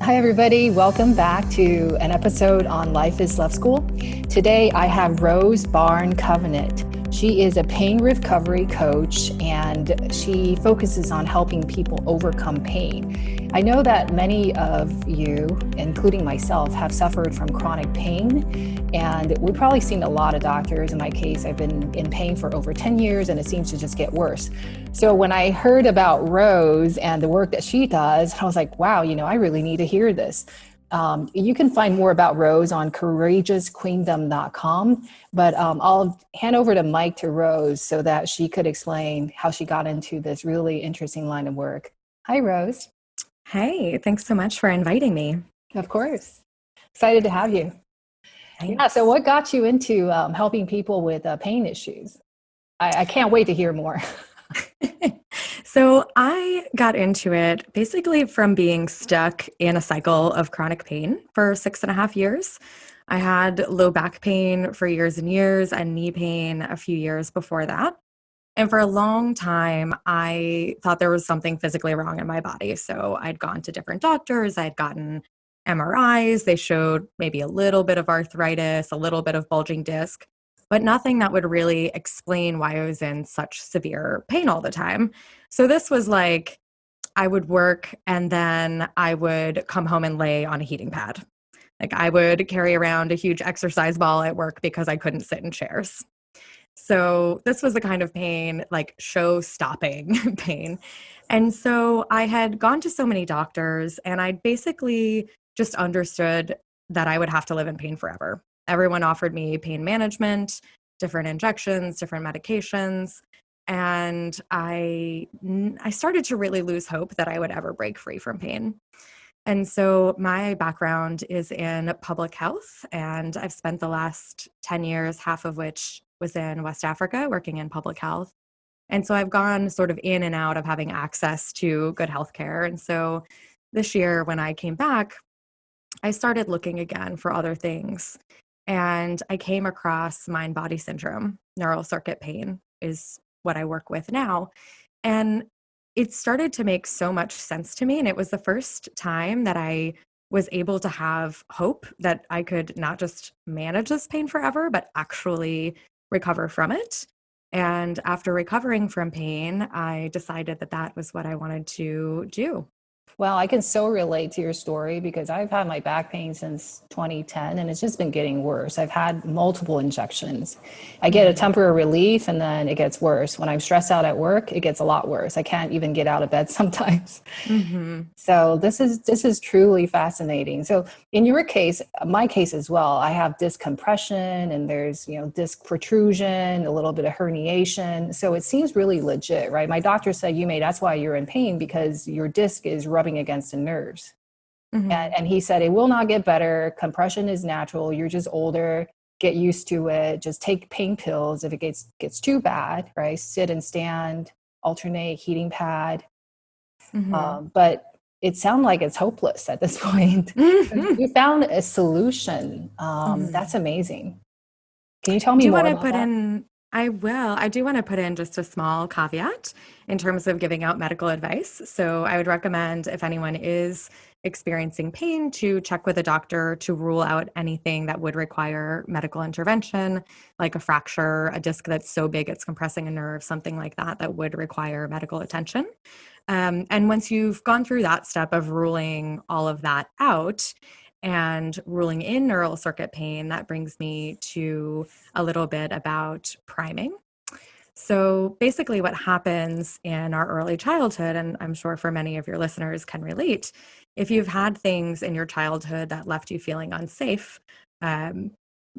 Hi, everybody. Welcome back to an episode on Life is Love School. Today, I have Rose Barn Covenant. She is a pain recovery coach, and she focuses on helping people overcome pain. I know that many of you, including myself, have suffered from chronic pain, and we've probably seen a lot of doctors. In my case, I've been in pain for over 10 years, and it seems to just get worse. So when I heard about Rose and the work that she does, I was like, wow, I really need to hear this. You can find more about Rose on courageousqueendom.com, but I'll hand over the mic to Rose so that she could explain how she got into this really interesting line of work. Hi, Rose. Hey, thanks so much for inviting me. Of course. Excited to have you. Thanks. Yeah, so what got you into helping people with pain issues? I can't wait to hear more. So I got into it basically from being stuck in a cycle of chronic pain for 6.5 years. I had low back pain for years and years and knee pain a few years before that. And for a long time, I thought there was something physically wrong in my body. So I'd gone to different doctors, I'd gotten MRIs. They showed maybe a little bit of arthritis, a little bit of bulging disc, but nothing that would really explain why I was in such severe pain all the time. So this was like I would work and then I would come home and lay on a heating pad. Like I would carry around a huge exercise ball at work because I couldn't sit in chairs. So this was the kind of pain, like show stopping pain. And so I had gone to so many doctors and I basically just understood that I would have to live in pain forever. Everyone offered me pain management, different injections, different medications. And I started to really lose hope that I would ever break free from pain. And so my background is in public health, and I've spent the last 10 years, half of which was in West Africa, working in public health. And so I've gone sort of in and out of having access to good healthcare. And so this year, when I came back, I started looking again for other things. And I came across mind body syndrome. Neuro-circuit pain is what I work with now. And it started to make so much sense to me. And it was the first time that I was able to have hope that I could not just manage this pain forever, but actually recover from it. And after recovering from pain, I decided that that was what I wanted to do. Well, I can so relate to your story because I've had my back pain since 2010 and it's just been getting worse. I've had multiple injections. I get a temporary relief and then it gets worse. When I'm stressed out at work, it gets a lot worse. I can't even get out of bed sometimes. Mm-hmm. So this is truly fascinating. So in your case, my case as well, I have disc compression and there's, disc protrusion, a little bit of herniation. So it seems really legit, right? My doctor said, that's why you're in pain because your disc is rubbing against the nerves. Mm-hmm. And he said, it will not get better. Compression is natural. You're just older. Get used to it. Just take pain pills if it gets too bad, right? Sit and stand, alternate heating pad. Mm-hmm. But it sounds like it's hopeless at this point. Mm-hmm. You found a solution. That's amazing. Can you tell I me do more want to about put that? in, I will. I do want to put in just a small caveat in terms of giving out medical advice. So I would recommend if anyone is experiencing pain to check with a doctor to rule out anything that would require medical intervention, like a fracture, a disc that's so big it's compressing a nerve, something like that, that would require medical attention. And once you've gone through that step of ruling all of that out, and ruling in neural circuit pain, that brings me to a little bit about priming. So basically what happens in our early childhood, and I'm sure for many of your listeners can relate, if you've had things in your childhood that left you feeling unsafe, um,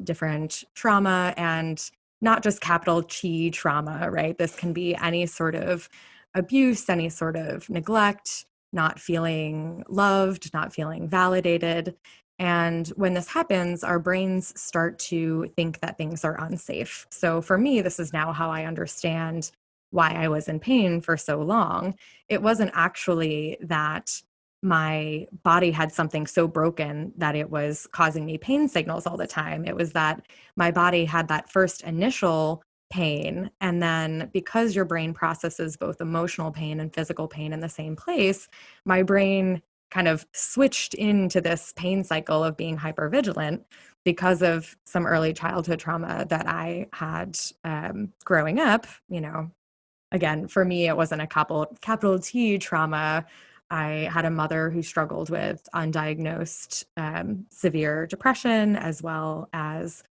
different trauma, and not just capital Chi trauma, right? This can be any sort of abuse, any sort of neglect, not feeling loved, not feeling validated. And when this happens, our brains start to think that things are unsafe. So for me, this is now how I understand why I was in pain for so long. It wasn't actually that my body had something so broken that it was causing me pain signals all the time. It was that my body had that first initial pain. And then because your brain processes both emotional pain and physical pain in the same place, my brain kind of switched into this pain cycle of being hypervigilant because of some early childhood trauma that I had growing up. Again, for me, it wasn't a capital T trauma. I had a mother who struggled with undiagnosed severe depression as well as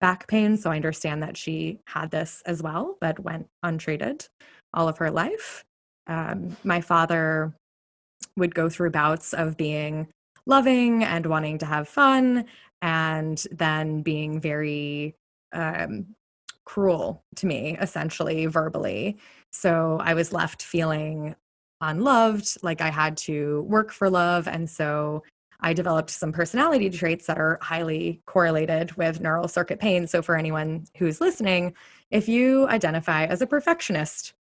back pain. So I understand that she had this as well, but went untreated all of her life. My father would go through bouts of being loving and wanting to have fun, and then being very cruel to me, essentially, verbally. So I was left feeling unloved, like I had to work for love. And so I developed some personality traits that are highly correlated with neural circuit pain. So for anyone who's listening, if you identify as a perfectionist,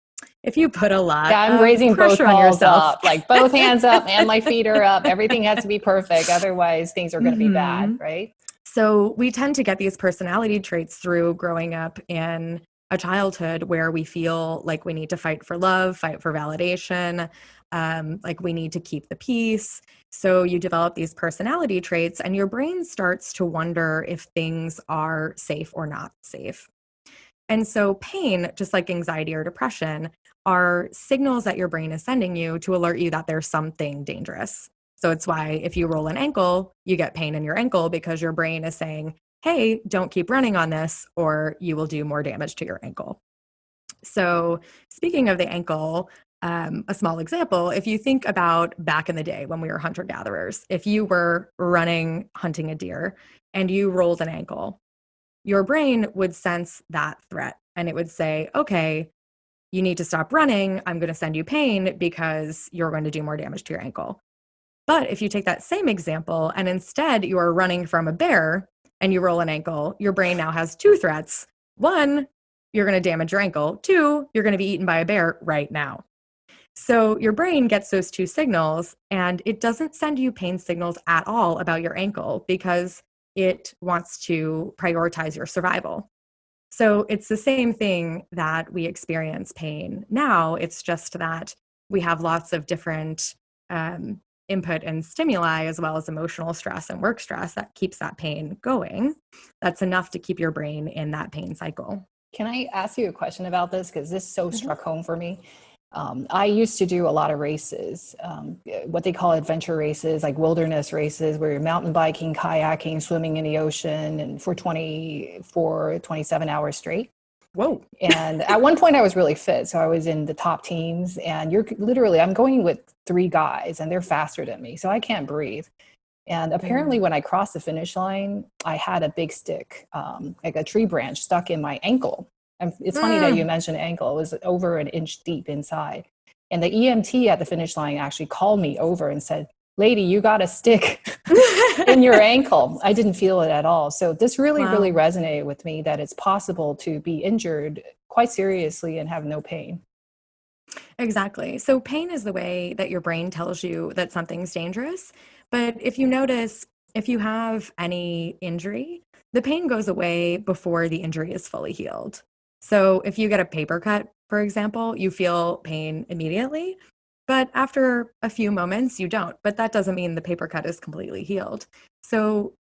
if you put a lot Yeah, I'm of raising both pressure on paws yourself, up, like both hands up and my feet are up. Everything has to be perfect. Otherwise, things are going to be bad, right? So we tend to get these personality traits through growing up in a childhood where we feel like we need to fight for love, fight for validation, like we need to keep the peace. So you develop these personality traits and your brain starts to wonder if things are safe or not safe. And so pain, just like anxiety or depression, are signals that your brain is sending you to alert you that there's something dangerous. So it's why if you roll an ankle, you get pain in your ankle because your brain is saying, hey, don't keep running on this or you will do more damage to your ankle. So speaking of the ankle, a small example, if you think about back in the day when we were hunter-gatherers, if you were running, hunting a deer, and you rolled an ankle, your brain would sense that threat and it would say, okay, you need to stop running. I'm going to send you pain because you're going to do more damage to your ankle. But if you take that same example and instead you are running from a bear and you roll an ankle, your brain now has two threats. One, you're going to damage your ankle. Two, you're going to be eaten by a bear right now. So your brain gets those two signals and it doesn't send you pain signals at all about your ankle because it wants to prioritize your survival. So it's the same thing that we experience pain now. It's just that we have lots of different input and stimuli, as well as emotional stress and work stress that keeps that pain going. That's enough to keep your brain in that pain cycle. Can I ask you a question about this? Because this so struck home for me. I used to do a lot of races, what they call adventure races, like wilderness races, where you're mountain biking, kayaking, swimming in the ocean, and for 24, 27 hours straight. Whoa. And at one point I was really fit. So I was in the top teams and I'm going with three guys and they're faster than me. So I can't breathe. And apparently when I crossed the finish line, I had a big stick, like a tree branch stuck in my ankle. And it's funny that you mentioned ankle. It was over an inch deep inside. And the EMT at the finish line actually called me over and said, lady, you got a stick in your ankle. I didn't feel it at all. So this really resonated with me, that it's possible to be injured quite seriously and have no pain. Exactly. So pain is the way that your brain tells you that something's dangerous. But if you notice, if you have any injury, the pain goes away before the injury is fully healed. So if you get a paper cut, for example, you feel pain immediately, but after a few moments, you don't. But that doesn't mean the paper cut is completely healed. So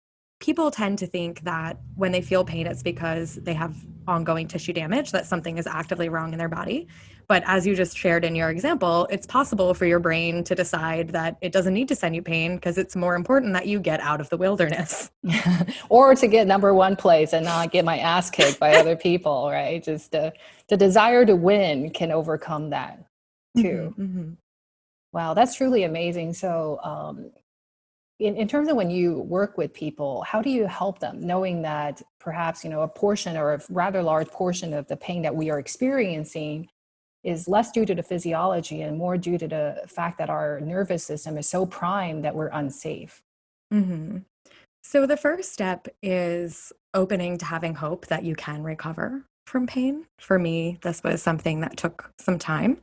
people tend to think that when they feel pain, it's because they have ongoing tissue damage, that something is actively wrong in their body. But as you just shared in your example, it's possible for your brain to decide that it doesn't need to send you pain because it's more important that you get out of the wilderness. Or to get number one place and not get my ass kicked by other people, right? Just the desire to win can overcome that too. Wow, that's truly amazing. So in terms of when you work with people, how do you help them knowing that perhaps, a portion or a rather large portion of the pain that we are experiencing is less due to the physiology and more due to the fact that our nervous system is so primed that we're unsafe? So the first step is opening to having hope that you can recover from pain. For me, this was something that took some time.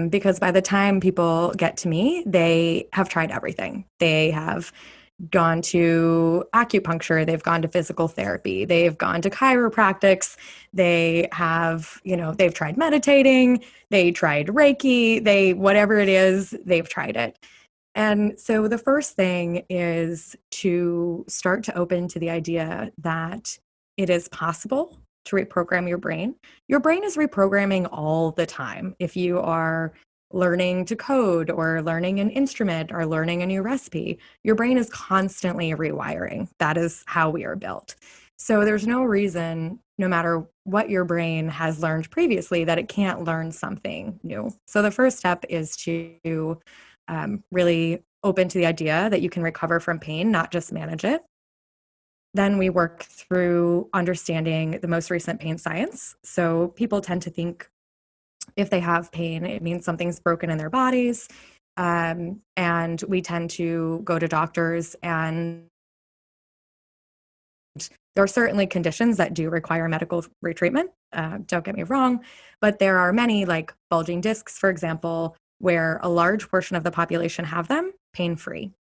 Because by the time people get to me, they have tried everything. They have gone to acupuncture, they've gone to physical therapy, they've gone to chiropractics, they have, they've tried meditating, they tried Reiki, whatever it is, they've tried it. And so the first thing is to start to open to the idea that it is possible to reprogram your brain. Your brain is reprogramming all the time. If you are learning to code or learning an instrument or learning a new recipe, your brain is constantly rewiring. That is how we are built. So there's no reason, no matter what your brain has learned previously, that it can't learn something new. So the first step is to really open to the idea that you can recover from pain, not just manage it. Then we work through understanding the most recent pain science. So people tend to think if they have pain, it means something's broken in their bodies. And we tend to go to doctors, and there are certainly conditions that do require medical retreatment. Don't get me wrong, but there are many, like bulging discs, for example, where a large portion of the population have them pain-free.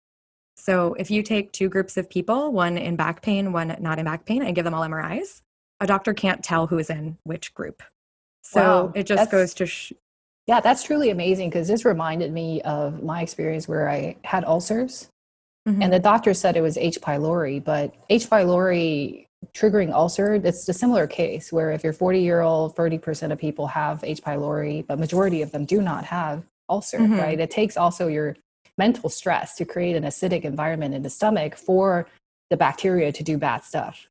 So if you take two groups of people, one in back pain, one not in back pain, and give them all MRIs, a doctor can't tell who is in which group. So Wow, it just goes to yeah, that's truly amazing, because this reminded me of my experience where I had ulcers. And the doctor said it was H. pylori, but H. pylori triggering ulcer, it's a similar case where if you're 40-year-old, 30% of people have H. pylori, but majority of them do not have ulcer, right? It takes also your mental stress to create an acidic environment in the stomach for the bacteria to do bad stuff.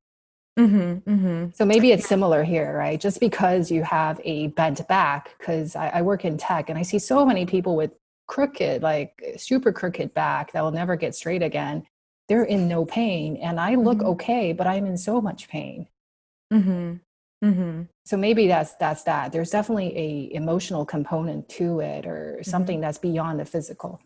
So maybe it's similar here, right? Just because you have a bent back, because I work in tech and I see so many people with crooked, like super crooked back that will never get straight again. They're in no pain, and I look okay, but I'm in so much pain. So maybe that's that. There's definitely a emotional component to it, or something that's beyond the physical.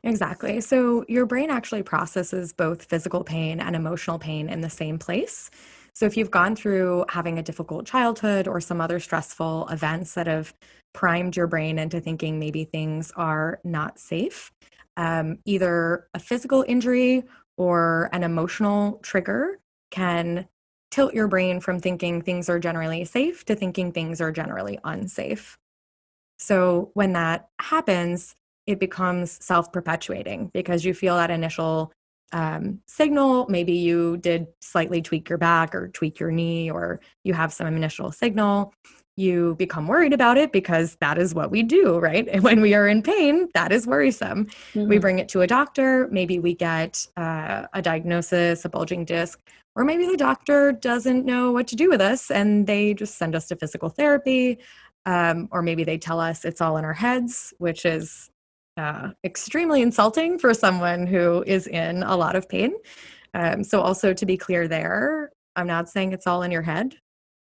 Exactly. So your brain actually processes both physical pain and emotional pain in the same place. So if you've gone through having a difficult childhood or some other stressful events that have primed your brain into thinking maybe things are not safe, either a physical injury or an emotional trigger can tilt your brain from thinking things are generally safe to thinking things are generally unsafe. So when that happens, it becomes self-perpetuating because you feel that initial signal. Maybe you did slightly tweak your back or tweak your knee, or you have some initial signal. You become worried about it because that is what we do, right? And when we are in pain, that is worrisome. We bring it to a doctor. Maybe we get a diagnosis, a bulging disc, or maybe the doctor doesn't know what to do with us and they just send us to physical therapy. Or maybe they tell us it's all in our heads, which is extremely insulting for someone who is in a lot of pain. So also to be clear there, I'm not saying it's all in your head.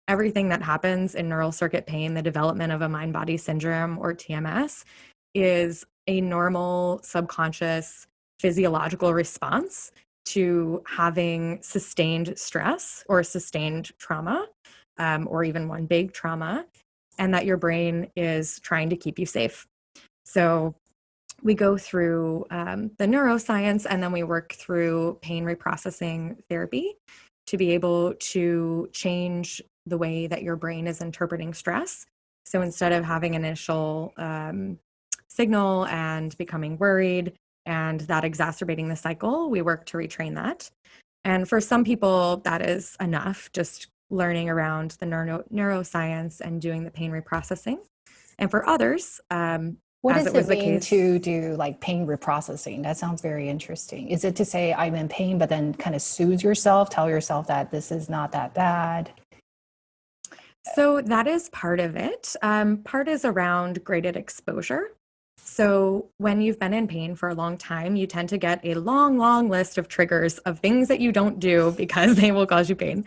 Everything that happens in neural circuit pain, the development of a mind-body syndrome or TMS, is a normal subconscious physiological response to having sustained stress or sustained trauma, or even one big trauma, and that your brain is trying to keep you safe. So we go through the neuroscience, and then we work through pain reprocessing therapy to be able to change the way that your brain is interpreting stress. So instead of having initial signal and becoming worried and that exacerbating the cycle, we work to retrain that. And for some people, that is enough, just learning around the neuroscience and doing the pain reprocessing. And for others, What as does it was it the mean case, to do like pain reprocessing? That sounds very interesting. Is it to say I'm in pain, but then kind of soothe yourself, tell yourself that this is not that bad? so that is part of it. Part is around graded exposure. So when you've been in pain for a long time, you tend to get a long, long list of triggers of things that you don't do because they will cause you pain.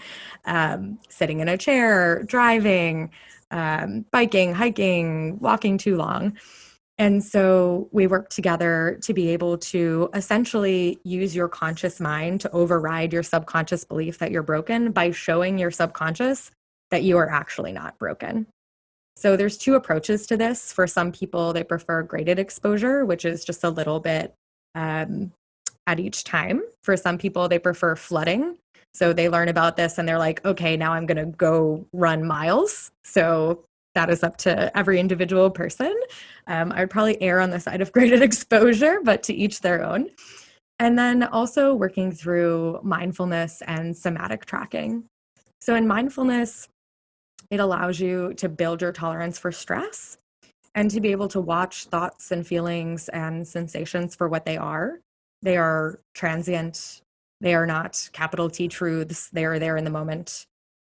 Sitting in a chair, driving, biking, hiking, walking too long. And so we work together to be able to essentially use your conscious mind to override your subconscious belief that you're broken by showing your subconscious that you are actually not broken. So there's two approaches to this. For some people, they prefer graded exposure, which is just a little bit at each time. For some people, they prefer flooding. So they learn about this and they're like, okay, now I'm going to go run miles. So that is up to every individual person. I would probably err on the side of graded exposure, but to each their own. And then also working through mindfulness and somatic tracking. So in mindfulness, it allows you to build your tolerance for stress and to be able to watch thoughts and feelings and sensations for what they are. They are transient. They are not capital T truths. They are there in the moment.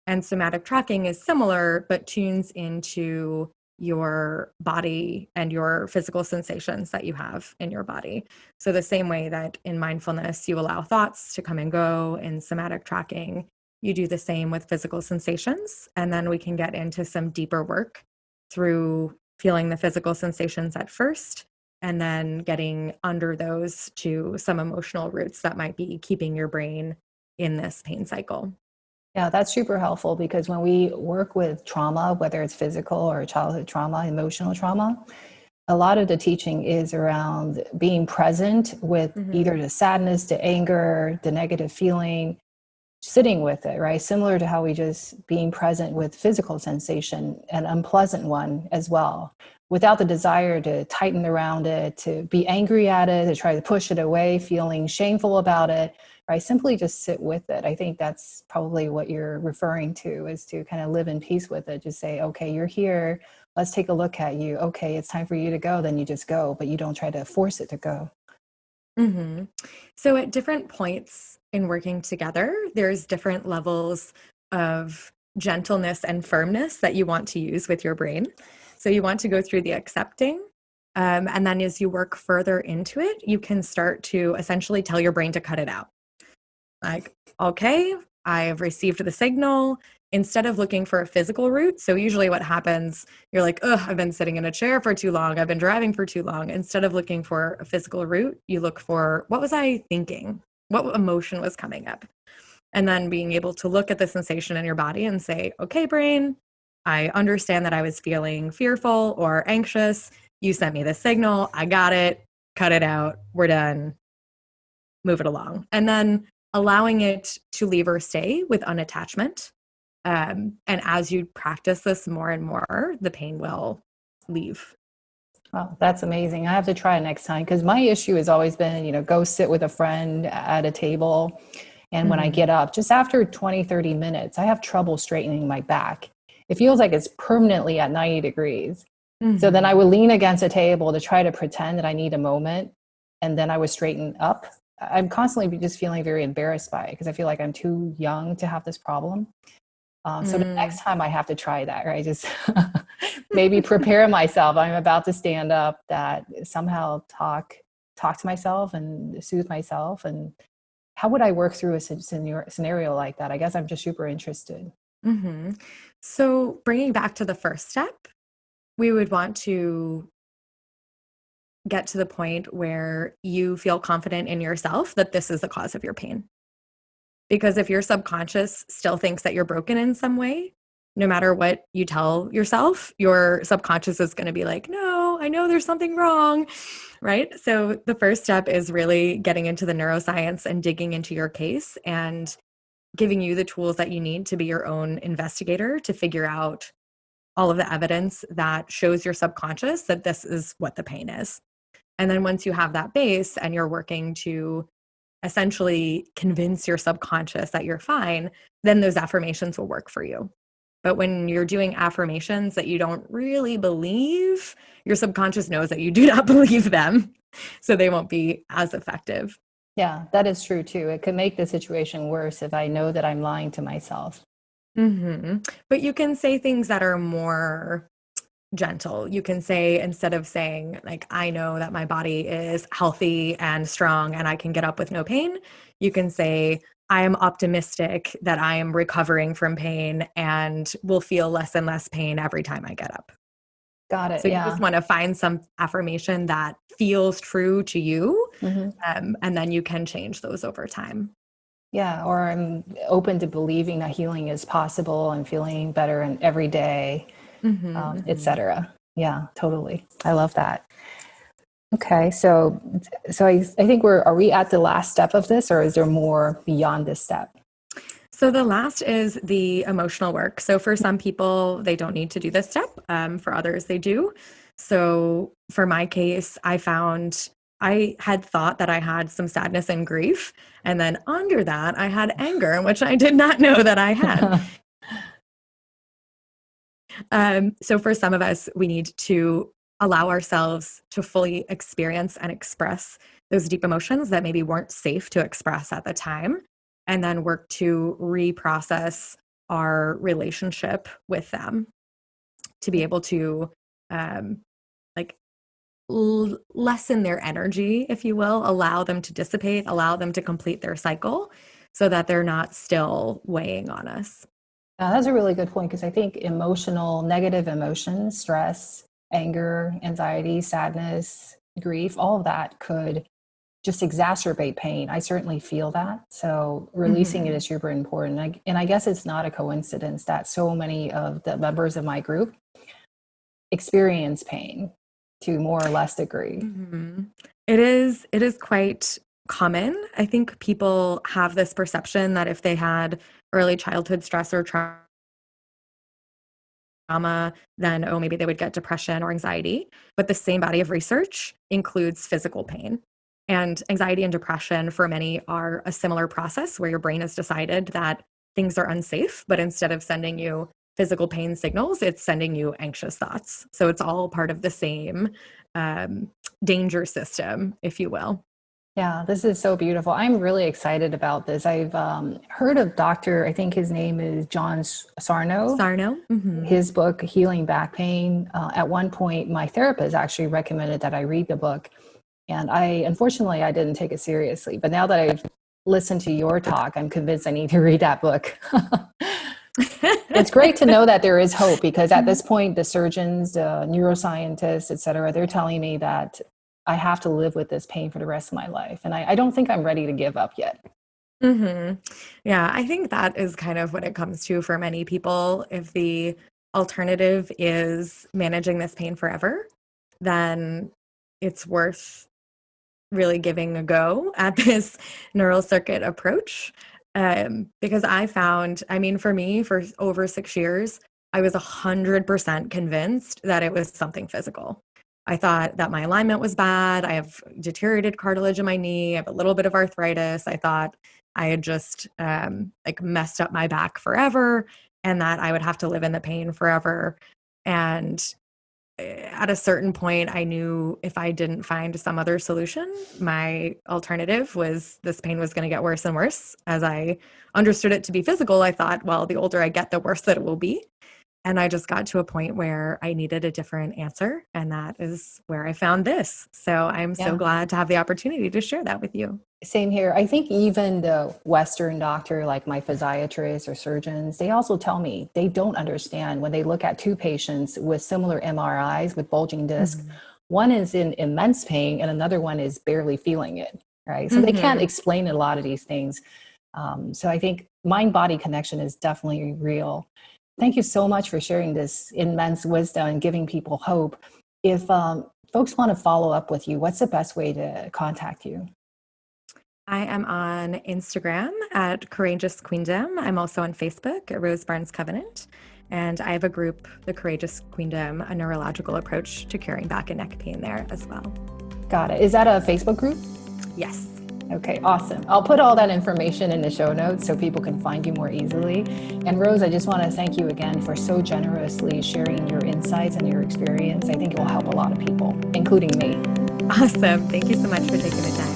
And somatic tracking is similar, but tunes into your body and your physical sensations that you have in your body. So, the same way that in mindfulness, you allow thoughts to come and go, in somatic tracking, you do the same with physical sensations. And then we can get into some deeper work through feeling the physical sensations at first, and then getting under those to some emotional roots that might be keeping your brain in this pain cycle. Yeah, that's super helpful because when we work with trauma, whether it's physical or childhood trauma, emotional trauma, a lot of the teaching is around being present with either the sadness, the anger, the negative feeling, sitting with it, right? Similar to how we just being present with physical sensation, an unpleasant one as well, without the desire to tighten around it, to be angry at it, to try to push it away, feeling shameful about it, right? Simply just sit with it. I think that's probably what you're referring to, is to kind of live in peace with it. Just say, okay, you're here. Let's take a look at you. Okay, it's time for you to go. Then you just go, but you don't try to force it to go. Mm-hmm. So at different points in working together, there's different levels of gentleness and firmness that you want to use with your brain. So you want to go through the accepting. And then as you work further into it, you can start to essentially tell your brain to cut it out. Like, okay, I have received the signal. Instead of looking for a physical route, so usually what happens, you're like, oh, I've been sitting in a chair for too long. I've been driving for too long. Instead of looking for a physical route, you look for, what was I thinking? What emotion was coming up? And then being able to look at the sensation in your body and say, okay, brain, I understand that I was feeling fearful or anxious. You sent me the signal. I got it. Cut it out. We're done. Move it along. And then allowing it to leave or stay with unattachment. And as you practice this more and more, the pain will leave. Oh, that's amazing. I have to try it next time because my issue has always been, go sit with a friend at a table. And when I get up, just after 20, 30 minutes, I have trouble straightening my back. It feels like it's permanently at 90 degrees. So then I would lean against a table to try to pretend that I need a moment. And then I would straighten up. I'm constantly just feeling very embarrassed by it because I feel like I'm too young to have this problem. So the next time I have to try that, right? Just maybe prepare myself. I'm about to stand up, that somehow talk to myself and soothe myself. And how would I work through a scenario like that? I guess I'm just super interested. So bringing back to the first step, we would want to get to the point where you feel confident in yourself that this is the cause of your pain. Because if your subconscious still thinks that you're broken in some way, no matter what you tell yourself, your subconscious is going to be like, no, I know there's something wrong, right? So the first step is really getting into the neuroscience and digging into your case and giving you the tools that you need to be your own investigator to figure out all of the evidence that shows your subconscious that this is what the pain is. And then once you have that base and you're working to essentially convince your subconscious that you're fine, then those affirmations will work for you. But when you're doing affirmations that you don't really believe, your subconscious knows that you do not believe them. So they won't be as effective. Yeah, that is true too. It could make the situation worse if I know that I'm lying to myself. But you can say things that are more gentle. You can say, instead of saying like, I know that my body is healthy and strong and I can get up with no pain, you can say, I am optimistic that I am recovering from pain and will feel less and less pain every time I get up. Got it. So you Yeah. just want to find some affirmation that feels true to you, and then you can change those over time. Yeah. Or I'm open to believing that healing is possible and feeling better and every day, etc. Yeah, totally. I love that. Okay. So I think are we at the last step of this, or is there more beyond this step? So the last is the emotional work. So for some people, they don't need to do this step. For others, they do. So for my case, I had thought that I had some sadness and grief. And then under that, I had anger, which I did not know that I had. So for some of us, we need to allow ourselves to fully experience and express those deep emotions that maybe weren't safe to express at the time, and then work to reprocess our relationship with them to be able to um, like lessen their energy, if you will, allow them to dissipate, allow them to complete their cycle so that they're not still weighing on us. That's a really good point because I think negative emotions, stress, anger, anxiety, sadness, grief, all of that could just exacerbate pain. I certainly feel that. So releasing it is super important. And I guess it's not a coincidence that so many of the members of my group experience pain to more or less degree. It is quite common. I think people have this perception that if they had early childhood stress or trauma, then, oh, maybe they would get depression or anxiety. But the same body of research includes physical pain. And anxiety and depression for many are a similar process where your brain has decided that things are unsafe, but instead of sending you physical pain signals, it's sending you anxious thoughts. So it's all part of the same danger system, if you will. Yeah, this is so beautiful. I'm really excited about this. I've heard of Dr. I think his name is John Sarno. Sarno. His book, Healing Back Pain. At one point, my therapist actually recommended that I read the book. And unfortunately, I didn't take it seriously. But now that I've listened to your talk, I'm convinced I need to read that book. It's great to know that there is hope because at this point, the surgeons, the neuroscientists, et cetera, they're telling me that I have to live with this pain for the rest of my life. And I don't think I'm ready to give up yet. Yeah, I think that is kind of what it comes to for many people. If the alternative is managing this pain forever, then it's worth really giving a go at this neural circuit approach. Because for me, for over 6 years, I was 100% convinced that it was something physical. I thought that my alignment was bad. I have deteriorated cartilage in my knee. I have a little bit of arthritis. I thought I had just messed up my back forever and that I would have to live in the pain forever. And at a certain point, I knew if I didn't find some other solution, my alternative was this pain was going to get worse and worse. As I understood it to be physical, I thought, well, the older I get, the worse that it will be. And I just got to a point where I needed a different answer. And that is where I found this. So I'm so glad to have the opportunity to share that with you. Same here. I think even the Western doctor, like my physiatrists or surgeons, they also tell me they don't understand when they look at two patients with similar MRIs with bulging discs. One is in immense pain and another one is barely feeling it, right? So they can't explain a lot of these things. So I think mind-body connection is definitely real. Thank you so much for sharing this immense wisdom and giving people hope. If folks want to follow up with you, what's the best way to contact you? I am on Instagram at Courageous Queendom. I'm also on Facebook at Rose Barnes Covenant. And I have a group, the Courageous Queendom, a neurological approach to curing back and neck pain there as well. Got it. Is that a Facebook group? Yes. Okay, awesome. I'll put all that information in the show notes so people can find you more easily. And Rose, I just want to thank you again for so generously sharing your insights and your experience. I think it will help a lot of people, including me. Awesome. Thank you so much for taking the time.